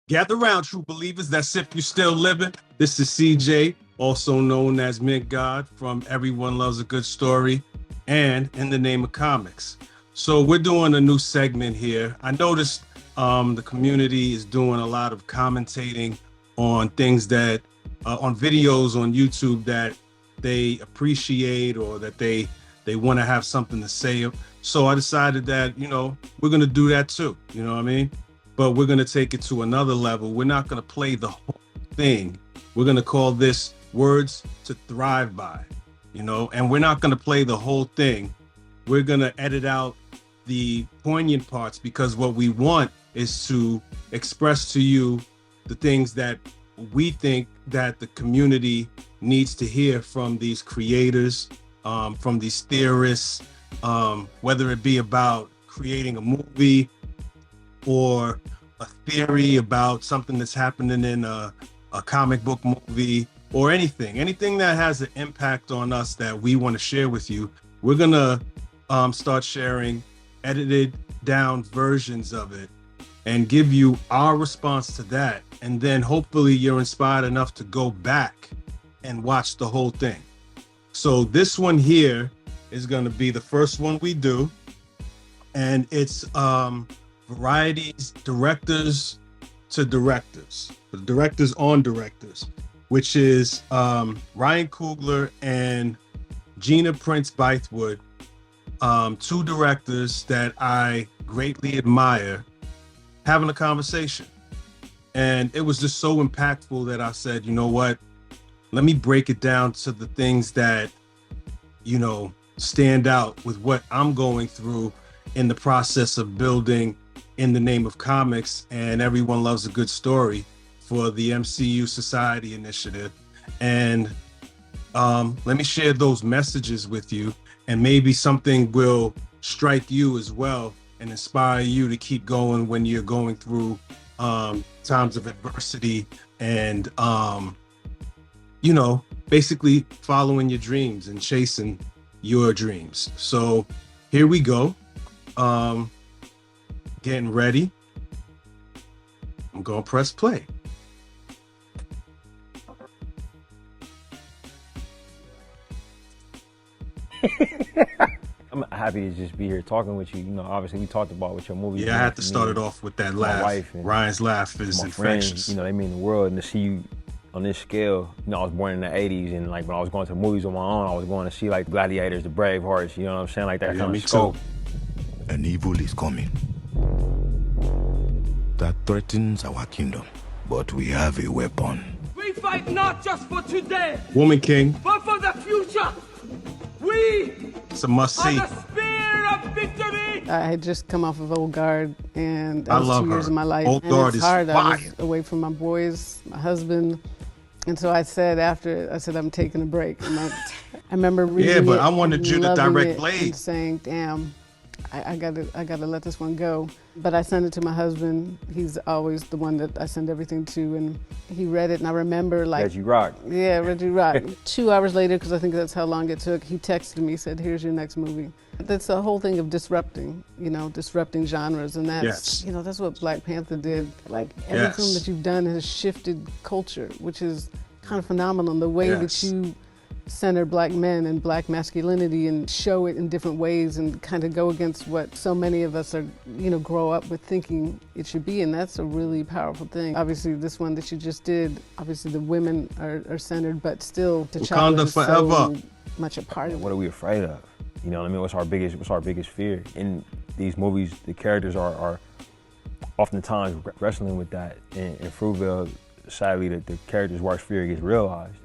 Gather round, true believers, that's if you still living. This is CJ, also known as Mint God from Everyone Loves a Good Story and In the Name of Comics. So we're doing a new segment here. I noticed the community is doing a lot of commentating on things that, on videos on YouTube that they appreciate or that they want to have something to say. So I decided that, we're going to do that too, you know what I mean? But we're going to take it to another level. We're not going to play the whole thing. We're going to call this Words to Thrive By, and we're not going to play the whole thing. We're going to edit out the poignant parts because what we want is to express to you the things that we think that the community needs to hear from these creators, from these theorists, whether it be about creating a movie or a theory about something that's happening in a comic book movie or anything that has an impact on us that we want to share with you. We're gonna start sharing edited down versions of it and give you our response to that. And then hopefully you're inspired enough to go back and watch the whole thing. So this one here is gonna be the first one we do. And it's Variety's directors to directors, the directors on directors, which is Ryan Coogler and Gina Prince-Bythewood, two directors that I greatly admire, having a conversation. And it was just so impactful that I said, you know what, let me break it down to the things that, stand out with what I'm going through in the process of building In the Name of Comics and Everyone Loves a Good Story for the MCU Society Initiative. And let me share those messages with you, and maybe something will strike you as well and inspire you to keep going when you're going through times of adversity and, basically following your dreams and chasing your dreams. So here we go. Getting ready. I'm gonna press play. I'm happy to just be here talking with you. Obviously we talked about what your movie. Yeah, I had to start it off with that laugh. Ryan's laugh is infectious. Friends, they mean the world, and to see you on this scale. I was born in the 80s, and when I was going to movies on my own, I was going to see like Gladiators, the Bravehearts, you know what I'm saying? Like that kind of scope. An evil is coming that threatens our kingdom, but we have a weapon. We fight not just for today, Woman King, but for the future. We it's a must see. are the spear of victory. I had just come off of Old Guard, and that I was love 2 years her. of my life. Old and Guard it's is hard. fire. I was away from my boys, my husband, and so I said I'm taking a break. And I remember reading Yeah, but it I wanted and you to loving direct it Blade. and saying, damn, I gotta let this one go. But I sent it to my husband. He's always the one that I send everything to, and he read it, and I remember Reggie Rock. Yeah, Reggie Rock. 2 hours later, because I think that's how long it took, he texted me, said, here's your next movie. That's the whole thing of disrupting, disrupting genres, and that's, Yes. that's what Black Panther did. Like, every film Yes. that you've done has shifted culture, which is kind of phenomenal. The way Yes. that you center Black men and Black masculinity and show it in different ways and kind of go against what so many of us are, grow up with thinking it should be, and that's a really powerful thing. Obviously, this one that you just did, obviously the women are centered, but still T'Challa is forever. so much a part of What it. are we afraid of? What's our biggest fear? In these movies, the characters are oftentimes wrestling with that. In Fruitvale, sadly, the character's worst fear gets realized.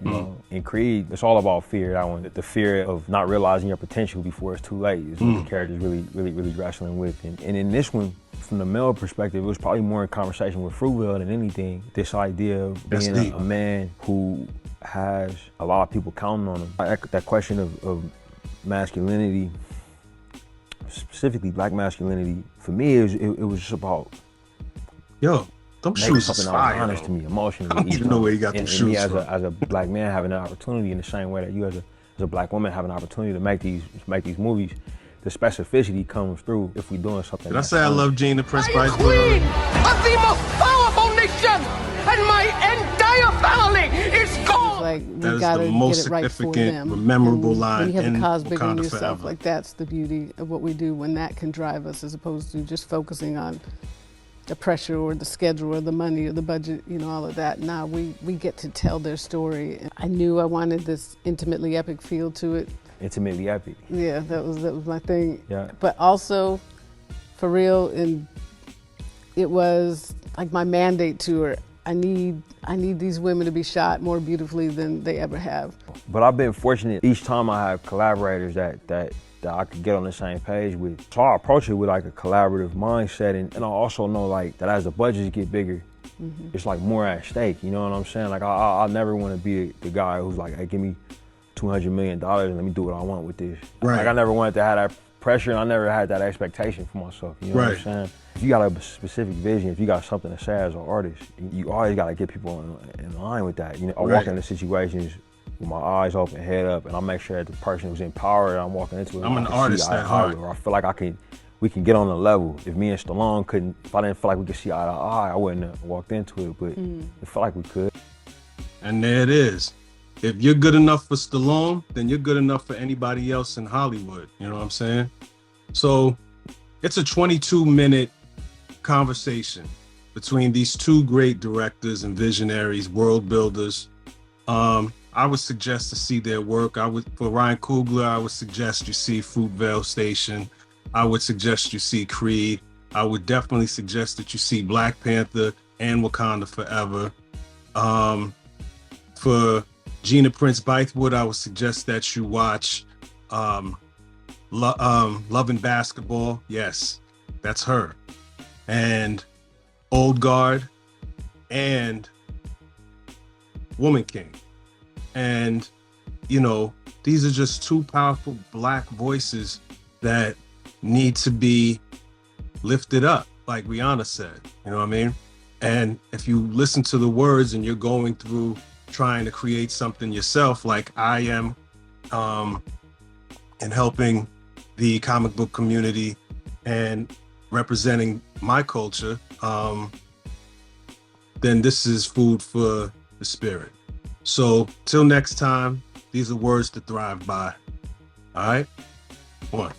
In Creed, it's all about fear. That one, the fear of not realizing your potential before it's too late, is what the character's really wrestling with. And in this one, from the male perspective, it was probably more in conversation with Fruitvale than anything. This idea of being a man who has a lot of people counting on him. That question of masculinity, specifically Black masculinity, for me, it was just about Them making shoes something is that was fire. honest to me emotionally. I don't even know where you got them shoes me from. as a Black man having an opportunity in the same way that you as a Black woman have an opportunity to make these movies, the specificity comes through if we're doing something. Did I say I love Gina I am Prince-Bythewood? queen of the most powerful nation. like we That is gotta the get most it right for significant, them. memorable And line when you have in a cause bigger than Wakanda yourself, Forever. like that's the beauty of what we do when that can drive us, as opposed to just focusing on the pressure or the schedule or the money or the budget, you know, all of that. Now we get to tell their story. I knew I wanted this intimately epic feel to it. Intimately epic. Yeah, that was my thing. Yeah. But also, for real, and it was like my mandate to her. I need these women to be shot more beautifully than they ever have. But I've been fortunate each time I have collaborators that I could get on the same page with. So I approach it with like a collaborative mindset, and I also know like that as the budgets get bigger, it's like more at stake, you know what I'm saying? Like I never want to be the guy who's like, hey, give me $200 million and let me do what I want with this. Right. Like I never wanted to have that pressure, and I never had that expectation for myself, you know what I'm saying? If you got a specific vision, if you got something to say as an artist, you always got to get people in line with that. You know, I walk into situations with my eyes open, head up, and I make sure that the person who's in power that I'm walking into it, I'm an artist at heart. or I feel like we can get on the level. If me and Stallone couldn't, if I didn't feel like we could see eye to eye, I wouldn't have walked into it, but it felt like we could. And there it is. If you're good enough for Stallone, then you're good enough for anybody else in Hollywood. You know what I'm saying? So it's a 22-minute conversation between these two great directors and visionaries, world builders. I would suggest to see their work. For Ryan Coogler, I would suggest you see Fruitvale Station. I would suggest you see Creed. I would definitely suggest that you see Black Panther and Wakanda Forever. For Gina Prince-Bythewood, I would suggest that you watch Love and Basketball. Yes, that's her. And Old Guard and Woman King. And, you know, these are just two powerful Black voices that need to be lifted up, like Rihanna said, you know what I mean? And if you listen to the words and you're going through trying to create something yourself, like I am, and helping the comic book community and representing my culture, then this is food for the spirit. So till next time, these are words to thrive by. All right? One.